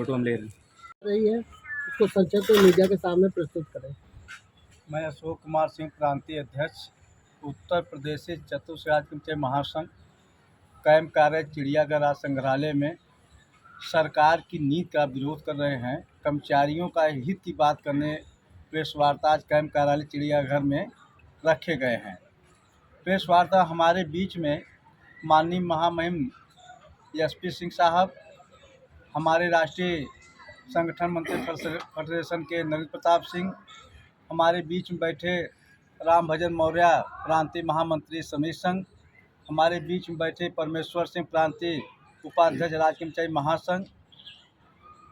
Photo हम ले रहे हैं। रही है उसको संक्षिप्त में मीडिया के सामने प्रस्तुत करें। मैं अशोक कुमार सिंह, प्रांतीय अध्यक्ष, उत्तर प्रदेश चतुर्थ राज्य कर्मचारी महासंघ, कैंप कार्य चिड़ियाघर राज्य संग्रहालय में सरकार की नीति का विरोध कर रहे हैं। कर्मचारियों का हित की बात करने प्रेस वार्ता आज कैंप कार्यालय चिड़ियाघर में रखे गए हैं। प्रेस वार्ता हमारे बीच में माननीय महामहिम एसपी सिंह साहब, हमारे राष्ट्रीय संगठन मंत्री फेडरेशन के नरेंद्र प्रताप सिंह, हमारे बीच में बैठे राम भजन मौर्य प्रांतीय महामंत्री समीर संघ, हमारे बीच में बैठे परमेश्वर सिंह प्रांतीय उपाध्यक्ष राज्य कर्मचारी महासंघ,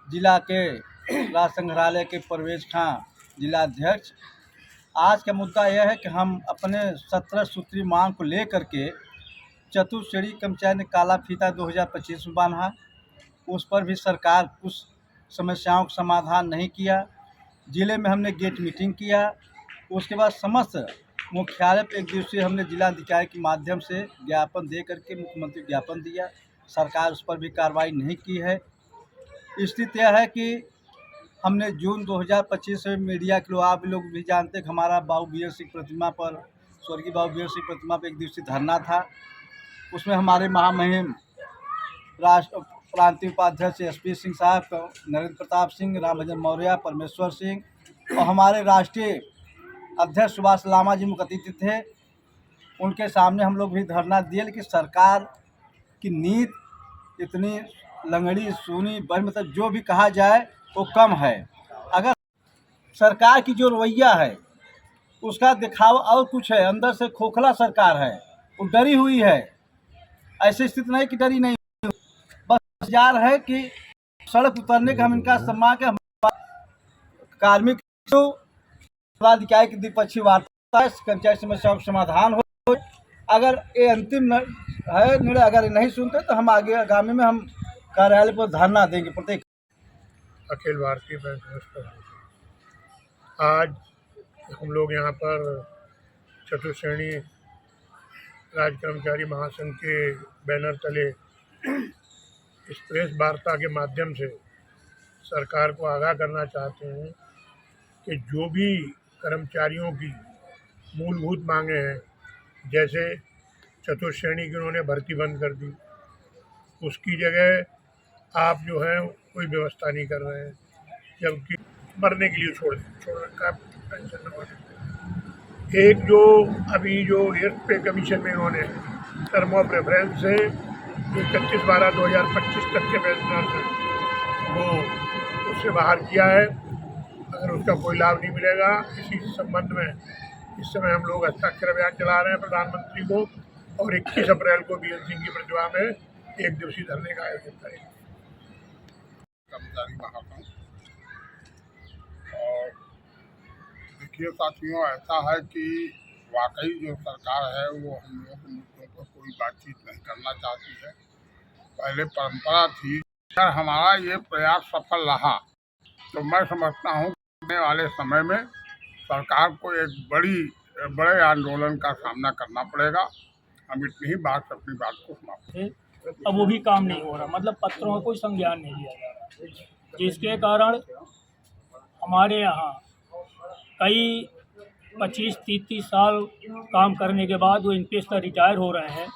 जिला के राज्य संग्रहालय के परवेज खां जिलाध्यक्ष। आज का मुद्दा यह है कि हम अपने 17 सूत्री मांग को लेकर के चतुर्थ श्रेणी कर्मचारी ने काला फीता 2025 में बांधा, उस पर भी सरकार कुछ समस्याओं का समाधान नहीं किया। ज़िले में हमने गेट मीटिंग किया, उसके बाद समस्त मुख्यालय पर एक दिवसीय हमने जिलाधिकारी के माध्यम से ज्ञापन दे करके मुख्यमंत्री ज्ञापन दिया, सरकार उस पर भी कार्रवाई नहीं की है। स्थिति यह है कि हमने जून 2025 में मीडिया के लोग, आप लोग भी जानते हैं कि हमारा बाबू वीर सिंह प्रतिमा पर, स्वर्गीय बाबू वीर सिंह प्रतिमा पर एक दिवसीय धरना था। उसमें हमारे महामहिम राष्ट्र प्रांतीय उपाध्यक्ष एसपी सिंह साहब, नरेंद्र प्रताप सिंह, राम भजन मौर्य, परमेश्वर सिंह और हमारे राष्ट्रीय अध्यक्ष सुभाष लामा जी मुख्य अतिथि थे। उनके सामने हम लोग भी धरना दिए, लेकिन सरकार की नीति इतनी लंगड़ी सुनी, मतलब जो भी कहा जाए वो कम है। अगर सरकार की जो रवैया है उसका दिखावा और कुछ है, अंदर से खोखला सरकार है, वो डरी हुई है। ऐसी स्थिति नहीं कि डरी नहीं, बस जार है कि सड़क उतरने का हम इनका सम्मान के कार्मिक अधिकारी की द्विपक्षीय वार्ता, कर्मचारी समस्याओं का समाधान हो। अगर ये अंतिम है निर्णय, अगर ये नहीं सुनते तो हम आगे आगामी में हम कार्यालय पर धरना देंगे। प्रत्येक अखिल भारतीय बैंक आज हम लोग यहाँ पर चतुर्थ श्रेणी राज्य कर्मचारी महासंघ के बैनर तले इस प्रेस वार्ता के माध्यम से सरकार को आगाह करना चाहते हैं कि जो भी कर्मचारियों की मूलभूत मांगे हैं, जैसे चतुर्थ श्रेणी की उन्होंने भर्ती बंद कर दी, उसकी जगह आप जो है कोई व्यवस्था नहीं कर रहे हैं, जबकि मरने के लिए छोड़ रखा है पेंशन नंबर। एक जो अभी जो एर्थ पे कमीशन में इन्होंने टर्म ऑफ रेफरेंस से 31/12/2025 तक के पेंशनर्स हैं वो उससे बाहर किया है। अगर उसका कोई लाभ नहीं मिलेगा, इसी संबंध में इस समय हम लोग हस्ताक्षर अभियान चला रहे हैं प्रधानमंत्री को, और 21 अप्रैल को बीएन सिंह की प्रतिमा में एक दिवसीय धरने का आयोजन करेंगे। कर्मचारी महासंघ। और देखिए साथियों, ऐसा है कि वाकई जो सरकार है वो हम लोग के मुद्दों पर कोई बातचीत नहीं करना चाहती है। पहले परंपरा थी, अगर हमारा ये प्रयास सफल रहा तो मैं समझता हूँ आने वाले समय में सरकार को एक बड़े आंदोलन का सामना करना पड़ेगा। हम इतनी ही बात से अपनी बात को समाप्त। अब वो भी काम नहीं हो रहा, मतलब पत्रों का कोई संज्ञान नहीं लिया जा रहा, जिसके कारण हमारे यहाँ कई 25-30 साल काम करने के बाद वो इंस्पेक्टर रिटायर हो रहे हैं,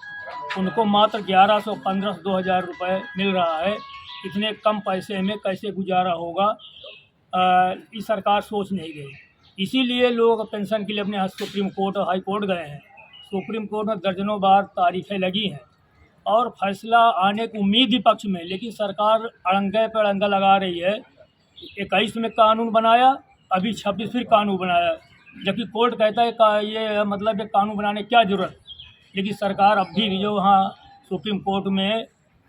उनको मात्र 1100-1500-2000 रुपये मिल रहा है। इतने कम पैसे में कैसे गुजारा होगा, ये सरकार सोच नहीं गई। इसीलिए लोग पेंशन के लिए अपने सुप्रीम कोर्ट और हाई कोर्ट गए हैं। सुप्रीम कोर्ट में दर्जनों बार तारीखें लगी हैं और फैसला आने की उम्मीद विपक्ष में, लेकिन सरकार अड़ंगे पर अड़ंगा लगा रही है। 21 में कानून बनाया, अभी 26 फिर कानून बनाया, जबकि कोर्ट कहता है का ये मतलब ये कानून बनाने की क्या ज़रूरत। लेकिन सरकार अब भी जो वहाँ सुप्रीम कोर्ट में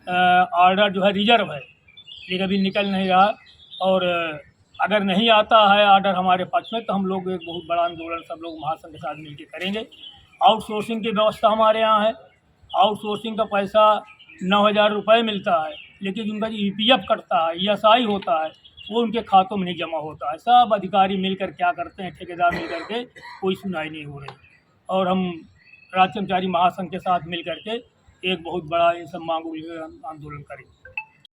ऑर्डर जो है रिजर्व है, लेकिन अभी निकल नहीं रहा। और अगर नहीं आता है ऑर्डर हमारे पक्ष में तो हम लोग एक बहुत बड़ा आंदोलन सब लोग महासंघ के साथ मिलकर करेंगे। आउटसोर्सिंग की व्यवस्था हमारे यहाँ है, आउटसोर्सिंग का पैसा 9000 रुपये मिलता है, लेकिन उनका जो ईपीएफ कटता है, ईएसआई होता है, वो उनके खातों में नहीं जमा होता है। सब अधिकारी मिलकर क्या करते हैं, ठेकेदार मिलकर के, कोई सुनाई नहीं हो रही। और हम राज्य कर्मचारी महासंघ के साथ मिल करके एक बहुत बड़ा इन सब मांगों के आंदोलन करेंगे।